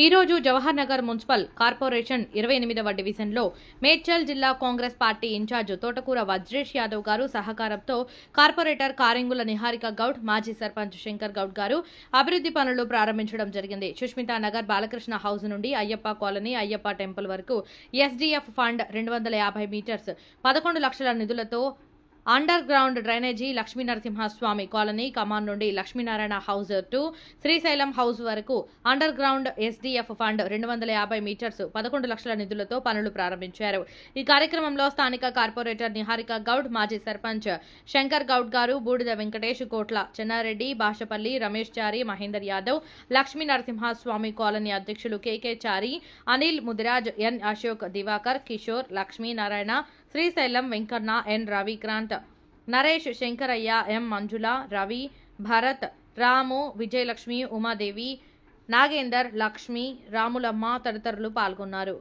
ఈ రోజు Jawahar Nagar municipal corporation 28వ డివిజన్లో మేడ్చల్ జిల్లా కాంగ్రెస్ పార్టీ ఇన్ఛార్జ్ తోటకూర వజ్రేష్ యాదవ్ గారు సహకారంతో కార్పొరేటర్ కారింగుల నిహారిక గౌడ్, మాజీ సర్పంచ్ శంకర్ గౌడ్ గారు అభివృద్ధి పనులు ప్రారంభించడం జరిగింది. సుష్మితా నగర్ బాలకృష్ణ హౌస్ నుండి అయ్యప్ప కాలనీ, అయ్యప్ప టెంపుల్ వరకు ఎస్డీఎఫ్ ఫండ్ 250 మీటర్స్ 11 లక్షల నిధులతో underground drainage Lakshminarasimhaswamy colony కమాన్ నుండి Lakshminarayana house to Srisailam house వరకు underground SDF fund 250 meters 11 లక్షల నిధులతో పనులు ప్రారంభించారు. ఈ కార్యక్రమంలో స్థానిక కార్పొరేటర్ నిహారిక గౌడ్, మాజీ సర్పంచ్ శంకర్ గౌడ్ గారు, బూడిద వెంకటేష్, కోట్ల చెన్నారెడ్డి, బాషపల్లి రమేష్ చారి, మహేందర్ యాదవ్, లక్ష్మీనరసింహస్వామి కాలనీ అధ్యక్షులు కేకే చారి, అనిల్ ముదిరాజ్, ఎన్ అశోక్, దివాకర్, కిషోర్, లక్ష్మీనారాయణ, శ్రీశైలం, వెంకన్న, ఎన్ రవిక్రాంత్, నరేష్, శంకరయ్య, ఎం మంజుల, రవి, భరత్, రాము, విజయలక్ష్మి, ఉమాదేవి, నాగేందర్, లక్ష్మి, రాములమ్మ తదితరులు పాల్గొన్నారు.